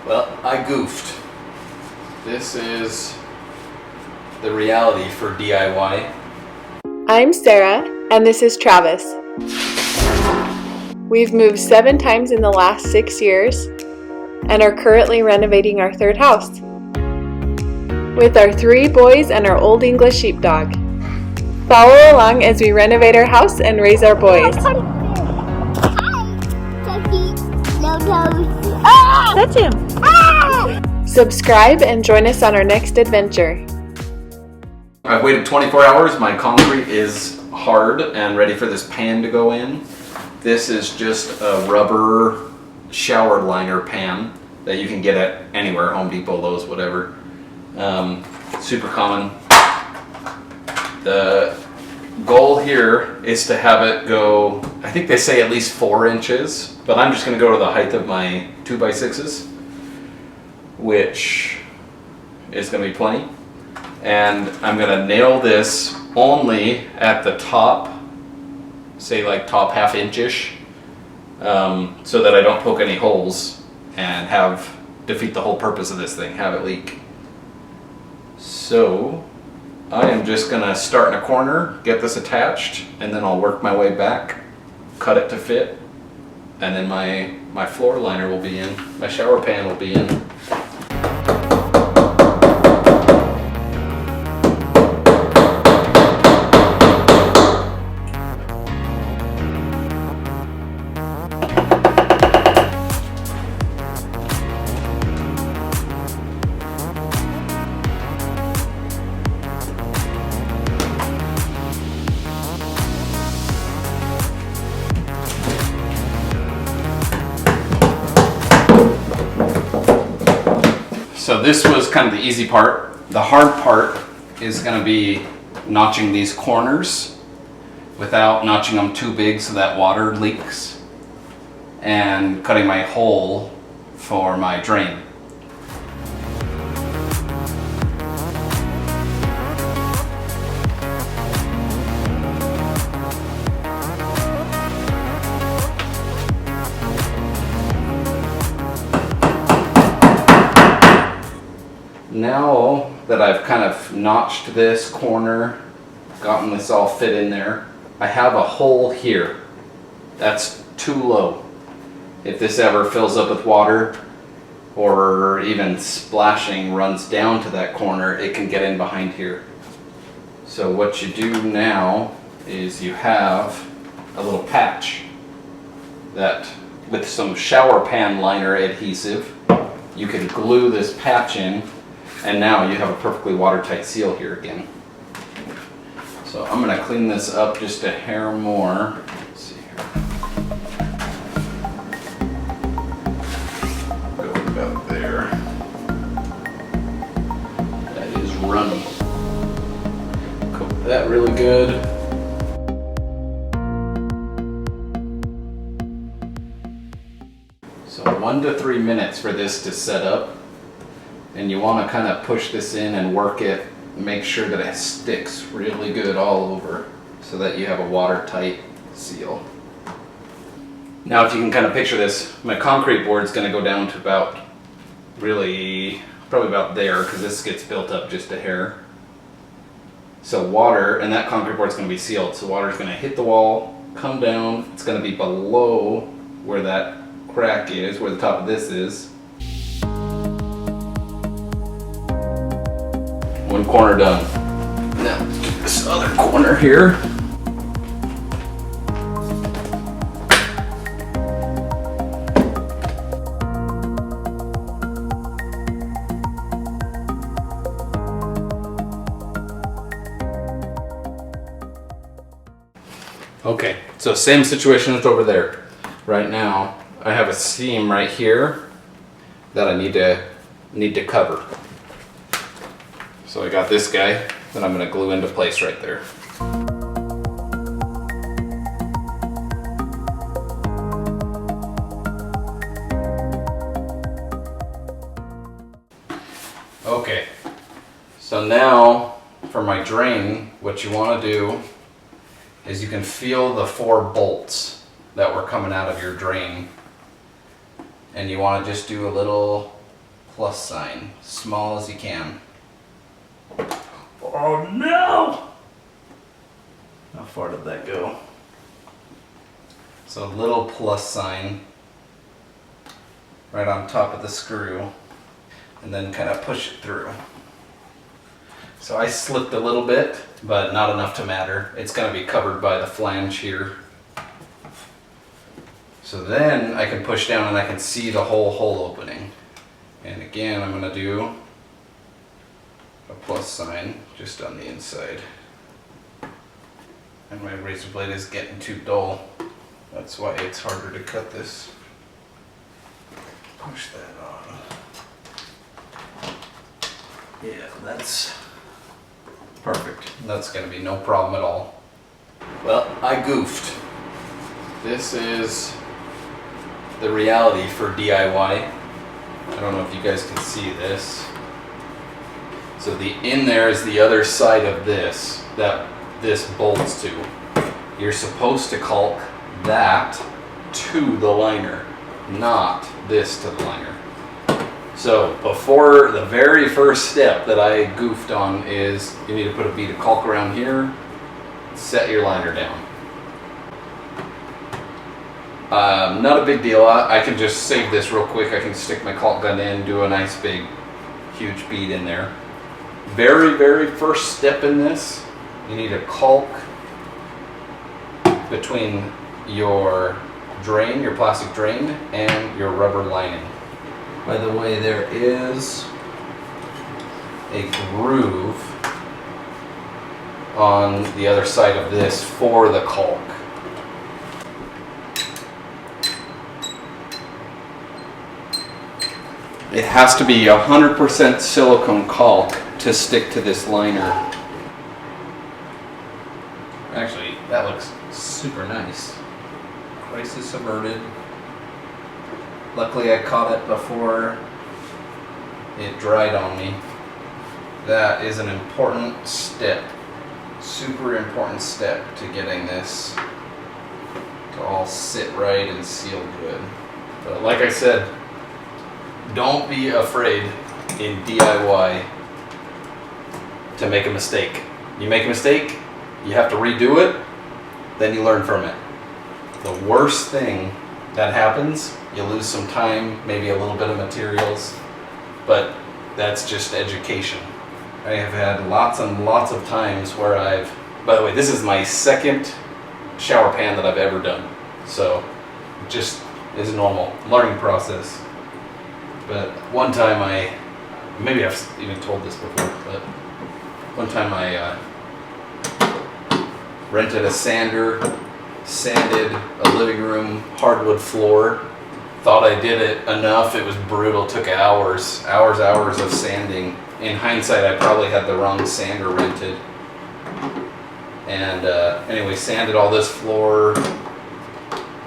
Well, I goofed. This is the reality for DIY. I'm Sarah, and this is Travis. We've moved 7 times in the last 6 years and are currently renovating our 3rd house with our 3 boys and our Old English sheepdog. Follow along as we renovate our house and raise our boys. That's him. Subscribe and join us on our next adventure. I've waited 24 hours. My concrete is hard and ready for this pan to go in. This is just a rubber shower liner pan that you can get at anywhere, Home Depot, Lowe's, whatever. Super common. The goal here is to have it go, I think they say at least 4 inches, but I'm just going to go to the height of my 2x6s, which is going to be plenty. And I'm going to nail this only at the top, say like top ½ inch-ish, so that I don't poke any holes and defeat the whole purpose of this thing, have it leak. So I am just going to start in a corner, get this attached, and then I'll work my way back, cut it to fit, and then my floor liner will be in, my shower pan will be in. So this was kind of the easy part. The hard part is going to be notching these corners without notching them too big so that water leaks, and cutting my hole for my drain. Now that I've kind of notched this corner, gotten this all fit in there, I have a hole here. That's too low. If this ever fills up with water or even splashing runs down to that corner, it can get in behind here. So what you do now is you have a little patch that, with some shower pan liner adhesive, you can glue this patch in. And now you have a perfectly watertight seal here again. So I'm going to clean this up just a hair more. Let's see here. Go about there. That is runny. Coat that really good. So 1 to 3 minutes for this to set up. And you want to kind of push this in and work it, make sure that it sticks really good all over so that you have a watertight seal. Now if you can kind of picture this, my concrete board is going to go down to about, probably about there, because this gets built up just a hair. So water, and that concrete board is going to be sealed, so water is going to hit the wall, come down, it's going to be below where that crack is, where the top of this is. One corner done. Now this other corner here. Okay, so same situation as over there. Right now, I have a seam right here that I need to cover. So I got this guy that I'm going to glue into place right there. Okay, so now for my drain, what you want to do is you can feel the 4 bolts that were coming out of your drain, and you want to just do a little plus sign, small as you can. Oh no! How far did that go? So a little plus sign right on top of the screw, and then kind of push it through. So I slipped a little bit, but not enough to matter. It's going to be covered by the flange here. So then I can push down and I can see the whole hole opening. And again, I'm going to do a plus sign just on the inside. And my razor blade is getting too dull. That's why it's harder to cut this. Push that on. Yeah, that's perfect. That's going to be no problem at all. Well, I goofed. This is the reality for DIY. I don't know if you guys can see this. So the in there is the other side of this that this bolts to. You're supposed to caulk that to the liner, not this to the liner. So before the very first step that I goofed on is you need to put a bead of caulk around here, set your liner down. Not a big deal. I can just save this real quick. I can stick my caulk gun in, do a nice big huge bead in there. Very, very first step in this, you need a caulk between your drain, your plastic drain, and your rubber lining. By the way, there is a groove on the other side of this for the caulk. It has to be 100% silicone caulk to stick to this liner. Actually, that looks super nice. Crisis averted. Luckily I caught it before it dried on me. That is an important step. Super important step to getting this to all sit right and seal good. But like I said, don't be afraid in DIY to make a mistake. You make a mistake, you have to redo it, then you learn from it. The worst thing that happens, you lose some time, maybe a little bit of materials, but that's just education. I have had lots and lots of times where by the way, this is my second shower pan that I've ever done. So just is a normal learning process. But one time maybe I've even told this before, but one time I rented a sander, sanded a living room hardwood floor. Thought I did it enough. It was brutal. Took hours of sanding. In hindsight, I probably had the wrong sander rented. And anyway, sanded all this floor.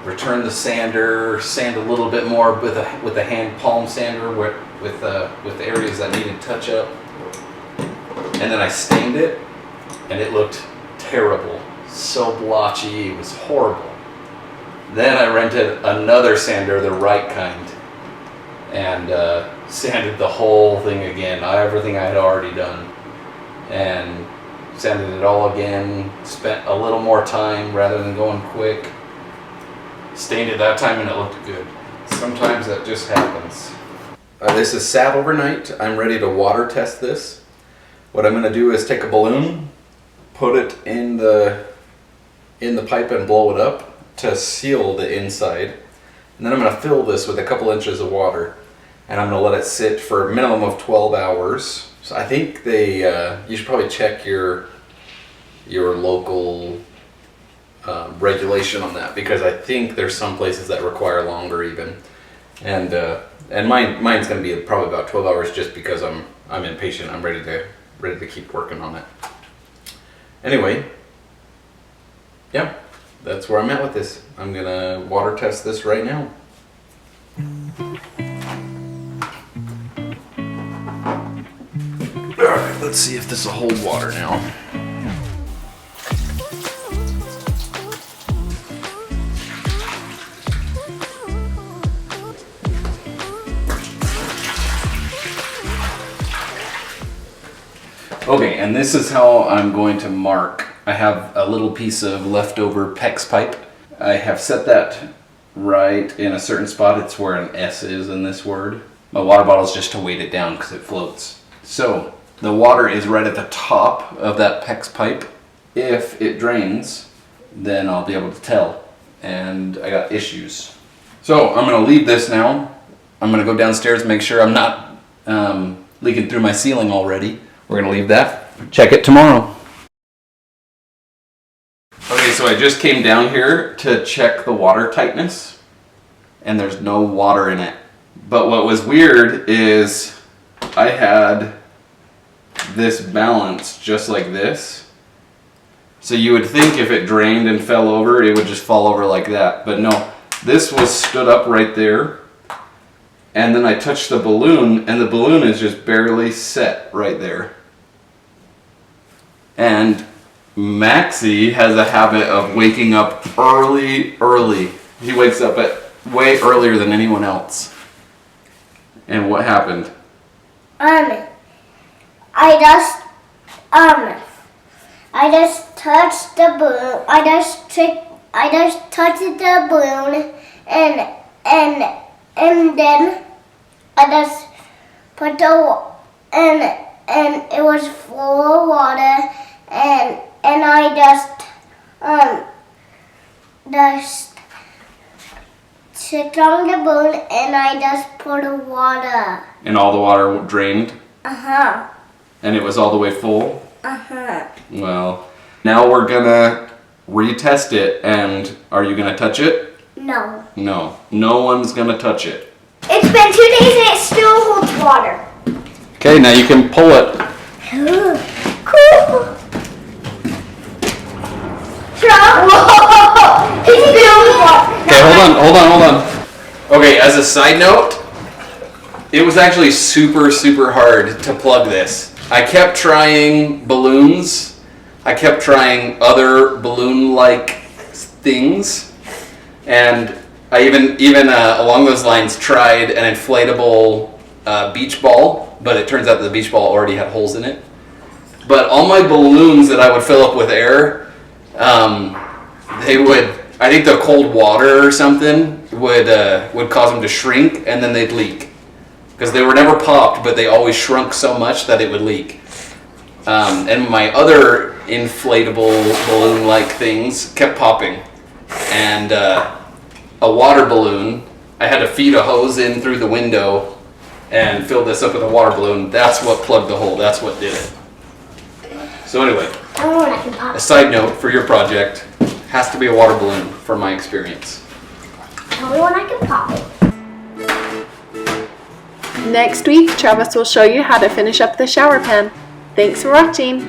Returned the sander. Sand a little bit more with a hand palm sander with the areas that needed touch up. And then I stained it, and it looked terrible. So blotchy. It was horrible. Then I rented another sander, the right kind, and sanded the whole thing again, everything I had already done, and sanded it all again, spent a little more time rather than going quick, stained it that time and it looked good. Sometimes that just happens. This is sat overnight. I'm ready to water test this. What I'm going to do is take a balloon, put it in the pipe and blow it up to seal the inside, and then I'm going to fill this with a couple inches of water, and I'm going to let it sit for a minimum of 12 hours. So I think you should probably check your local regulation on that, because I think there's some places that require longer even, and mine's going to be probably about 12 hours just because I'm impatient. I'm ready to keep working on it. Anyway, yeah. That's where I'm at with this. I'm gonna water test this right now. Alright, let's see if this will hold water now. Okay, and this is how I'm going to mark. I have a little piece of leftover PEX pipe. I have set that right in a certain spot. It's where an S is in this word. My water bottle is just to weight it down because it floats. So the water is right at the top of that PEX pipe. If it drains, then I'll be able to tell. And I got issues. So I'm going to leave this now. I'm going to go downstairs and make sure I'm not leaking through my ceiling already. We're going to leave that. Check it tomorrow. Okay, so I just came down here to check the water tightness, and there's no water in it. But what was weird is I had this balance just like this. So you would think if it drained and fell over, it would just fall over like that. But no, this was stood up right there. And then I touched the balloon, and the balloon is just barely set right there. And Maxie has a habit of waking up early. He wakes up at way earlier than anyone else. And what happened? I just touched the balloon. I just touched the balloon, and then I just put the and it was full of water, and I just took on the balloon, and I just poured the water. And all the water drained? Uh-huh. And it was all the way full? Uh-huh. Well, now we're gonna retest it, and are you gonna touch it? No. No. No one's gonna touch it. It's been 2 days and it still holds water. Okay, now you can pull it. Cool. Whoa! It's still water. Okay, hold on. Okay, as a side note, it was actually super hard to plug this. I kept trying balloons. I kept trying other balloon-like things. And I even along those lines tried an inflatable beach ball, but it turns out that the beach ball already had holes in it. But all my balloons that I would fill up with air, I think the cold water or something would cause them to shrink, and then they'd leak. Because they were never popped, but they always shrunk so much that it would leak. And my other inflatable balloon-like things kept popping. And a water balloon, I had to feed a hose in through the window and fill this up with a water balloon. That's what plugged the hole. That's what did it. So anyway, a side note for your project, has to be a water balloon from my experience. Tell me when I can pop it. Next week, Travis will show you how to finish up the shower pan. Thanks for watching.